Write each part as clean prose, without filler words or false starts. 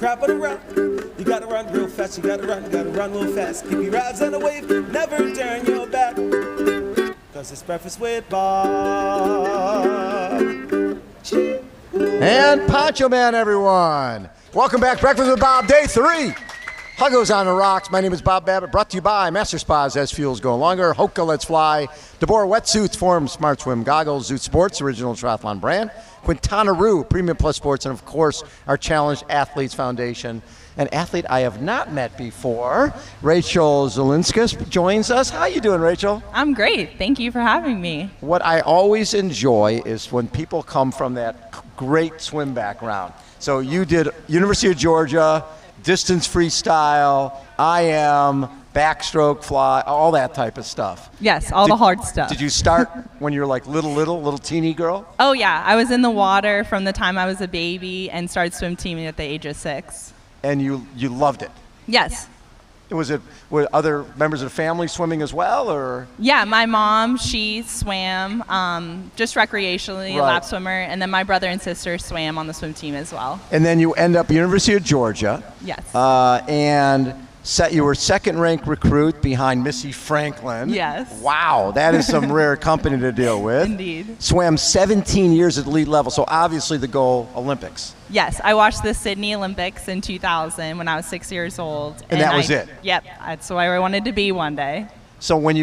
crap on the run. You gotta run real fast, you gotta run real fast. Keep your eyes on the wave, never turn your back. Cause it's breakfast with Bob. And Poncho Man, everyone. Welcome back, Breakfast with Bob, day 3. Huggo's on the rocks. My name is Bob Babbitt, brought to you by Master Spas, SFuels Go Longer, HOKA Let's Fly, deboer wetsuits, Forum Smart Swim goggles, Zoot Sports, original triathlon brand, Quintana Premium Plus Sports, and of course, our Challenged Athletes Foundation. An athlete I have not met before, Rachel Zilinskas, joins us. How you doing, Rachel? I'm great. Thank you for having me. What I always enjoy is when people come from that great swim background. So you did University of Georgia, distance freestyle, IM, backstroke, fly, all that type of stuff. Yes, all the hard stuff. Did you start when you were like little teeny girl? Oh yeah, I was in the water from the time I was a baby and started swim teaming at the age of 6. And you loved it? Yes. Were other members of the family swimming as well, or? Yeah, my mom, she swam just recreationally, a lap swimmer, and then my brother and sister swam on the swim team as well. And then you end up University of Georgia. Yes. And you were second-ranked recruit behind Missy Franklin. Yes. Wow, that is some rare company to deal with. Indeed. Swam 17 years at elite level, so obviously the goal, Olympics. Yes, I watched the Sydney Olympics in 2000 when I was 6 years old. And that was it? Yep, that's where I wanted to be one day. So when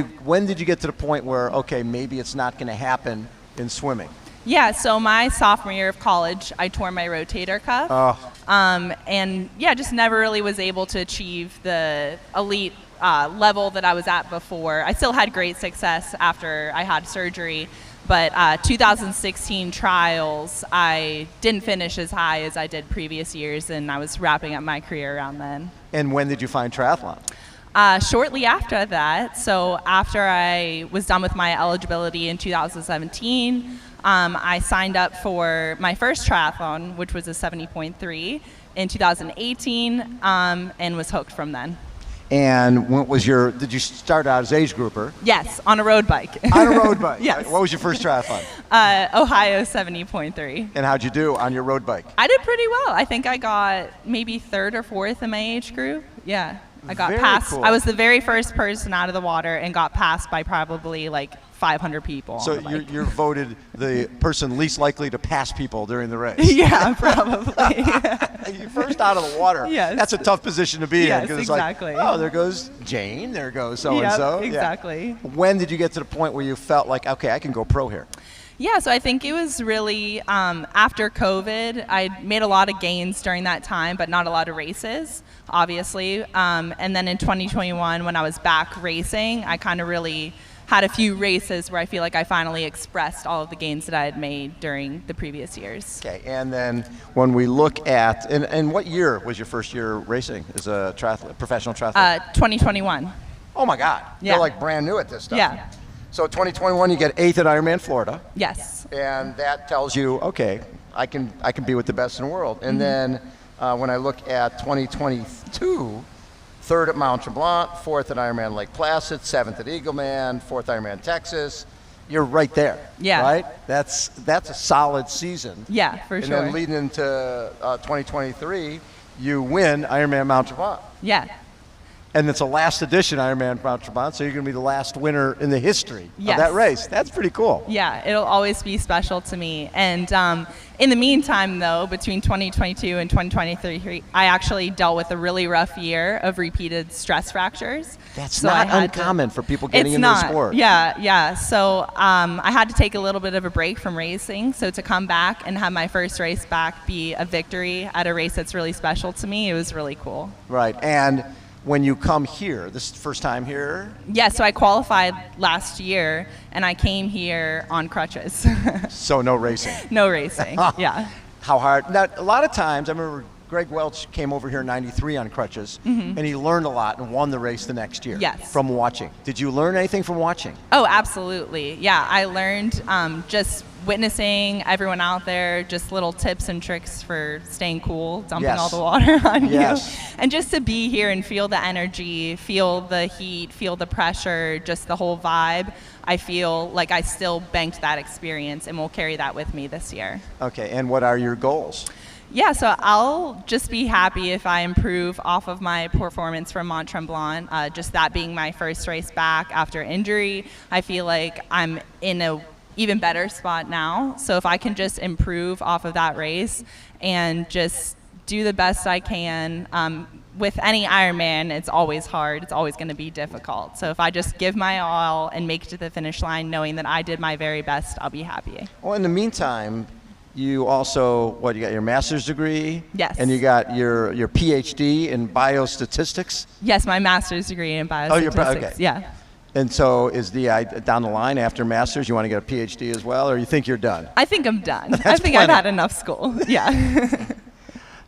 did you get to the point where, okay, maybe it's not going to happen in swimming? Yeah, so my sophomore year of college, I tore my rotator cuff. And yeah, just never really was able to achieve the elite level that I was at before. I still had great success after I had surgery, but 2016 trials, I didn't finish as high as I did previous years, and I was wrapping up my career around then. And when did you find triathlon? Shortly after that, so after I was done with my eligibility in 2017, I signed up for my first triathlon, which was a 70.3 in 2018, and was hooked from then. And what was did you start out as age grouper? Yes, on a road bike. On a road bike? Yes. What was your first triathlon? Ohio 70.3. And how'd you do on your road bike? I did pretty well. I think I got maybe 3rd or 4th in my age group. Yeah. I got passed. Cool. I was the very first person out of the water and got passed by probably like 500 people. So you're voted the person least likely to pass people during the race. Yeah, probably. You're first out of the water. Yes. That's a tough position to be in. Yes, It's exactly. like, oh, there goes Jane. There goes so-and-so. Yep, exactly. Yeah. When did you get to the point where you felt like, okay, I can go pro here? Yeah, so I think it was really after COVID. I made a lot of gains during that time, but not a lot of races, obviously. And then in 2021, when I was back racing, I kind of really had a few races where I feel like I finally expressed all of the gains that I had made during the previous years. Okay, and then when we look at, and what year was your first year racing as a professional triathlete? 2021. Oh my God, yeah. You're like brand new at this stuff. Yeah. So 2021, you get 8th at Ironman Florida. Yes. And that tells you, okay, I can be with the best in the world. And then when I look at 2022, 3rd at Mont Tremblant, 4th at Ironman Lake Placid, 7th at Eagleman, 4th Ironman Texas. You're right there. Yeah. Right? That's a solid season. Yeah, for sure. And then leading into 2023, you win Ironman Mont Tremblant. Yeah. And it's a last edition Ironman Mont Tremblant, so you're going to be the last winner in the history yes. of that race. That's pretty cool. Yeah, it'll always be special to me. And in the meantime, though, between 2022 and 2023, I actually dealt with a really rough year of repeated stress fractures. That's not uncommon for people getting into the sport. Yeah. So I had to take a little bit of a break from racing. So to come back and have my first race back be a victory at a race that's really special to me, it was really cool. Right. And when you come here, this is the first time here? Yeah, so I qualified last year, and I came here on crutches. So no racing? No racing, yeah. How hard? Now, a lot of times, I remember Greg Welch came over here in '93 on crutches, and he learned a lot and won the race the next year. Yes. From watching. Did you learn anything from watching? Oh, absolutely. Yeah, I learned just witnessing everyone out there, just little tips and tricks for staying cool, dumping all the water on you. And just to be here and feel the energy, feel the heat, feel the pressure, just the whole vibe. I feel like I still banked that experience and will carry that with me this year. Okay, and what are your goals? Yeah, so I'll just be happy if I improve off of my performance from Mont Tremblant. Just that being my first race back after injury, I feel like I'm in a even better spot now. So if I can just improve off of that race and just do the best I can, with any Ironman, it's always hard. It's always going to be difficult. So if I just give my all and make it to the finish line knowing that I did my very best, I'll be happy. Well, in the meantime, you also, you got your master's degree? Yes. And you got your PhD in biostatistics? Yes, my master's degree in biostatistics. Oh, okay. Yeah. And so is down the line after master's, you want to get a PhD as well, or you think you're done? I think I'm done. I think I've had enough school. Yeah.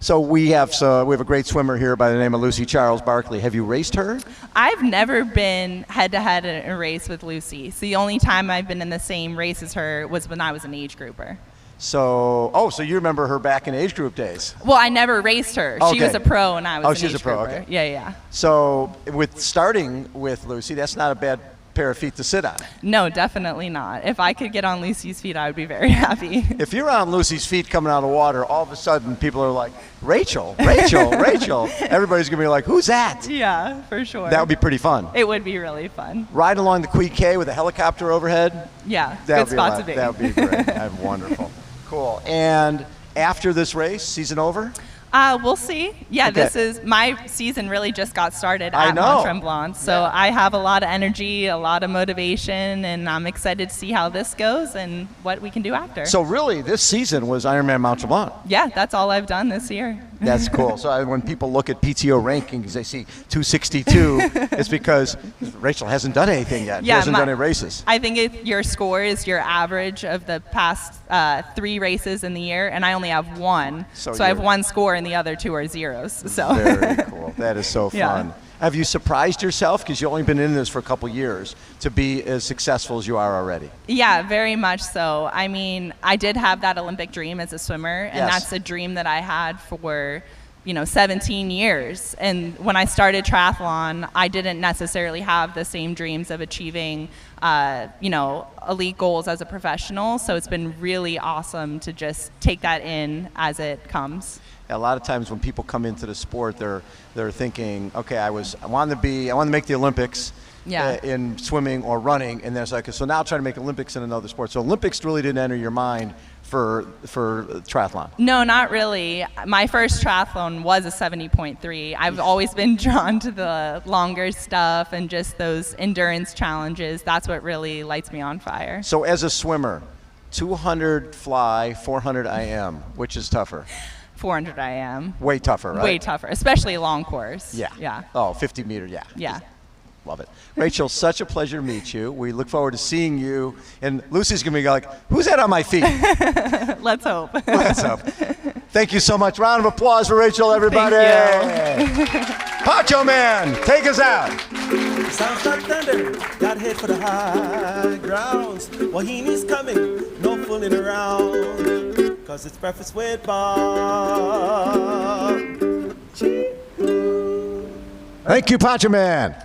So we have a great swimmer here by the name of Lucy Charles Barkley. Have you raced her? I've never been head-to-head in a race with Lucy. So the only time I've been in the same race as her was when I was an age grouper. So you remember her back in age group days? Well, I never raced her. Okay. She was a pro and I was an she was age a pro, grouper. okay. Yeah. So with starting with Lucy, that's not a bad pair of feet to sit on. No, definitely not. If I could get on Lucy's feet, I would be very happy. If you're on Lucy's feet coming out of the water, all of a sudden people are like, Rachel. Everybody's going to be like, who's that? Yeah, for sure. That would be pretty fun. It would be really fun. Ride along the Quee Quay with a helicopter overhead. Yeah, That good spot to be. That would be great. Wonderful. Cool. And after this race, season over? We'll see. Yeah, Okay. This is my season really just got started I at know. Mont Tremblant. So Yeah. I have a lot of energy, a lot of motivation, and I'm excited to see how this goes and what we can do after. So really, this season was Ironman Mont Tremblant. Yeah, that's all I've done this year. That's cool. So when people look at PTO rankings, they see 262. It's because Rachel hasn't done anything yet. She hasn't done any races. I think your score is your average of the past 3 races in the year, and I only have 1. So I have 1 score, and the other 2 are zeros. So Very cool. That is so Yeah. fun. Have you surprised yourself, because you've only been in this for a couple years, to be as successful as you are already? Yeah, very much so. I mean, I did have that Olympic dream as a swimmer, and Yes. that's a dream that I had for 17 years. And when I started triathlon, I didn't necessarily have the same dreams of achieving, elite goals as a professional. So it's been really awesome to just take that in as it comes. A lot of times when people come into the sport, they're thinking, okay, I want to make the Olympics. Yeah. In swimming or running, and there's so now try to make Olympics in another sport. So Olympics really didn't enter your mind for triathlon. No, not really. My first triathlon was a 70.3. I've always been drawn to the longer stuff and just those endurance challenges. That's what really lights me on fire. So as a swimmer, 200 fly, 400 IM, which is tougher? 400 I am. Way tougher, right? Way tougher, especially a long course. Yeah. Yeah. Oh, 50 meter, yeah. Yeah. Love it. Rachel, such a pleasure to meet you. We look forward to seeing you. And Lucy's going to be like, who's that on my feet? Let's hope. Let's hope. Thank you so much. Round of applause for Rachel, everybody. Thank you. Poncho Man, take us out. Sounds like thunder, got head for the high grounds. Wahini's coming, no fooling around. Cause it's breakfast with Bob. Thank you, Poncho Man.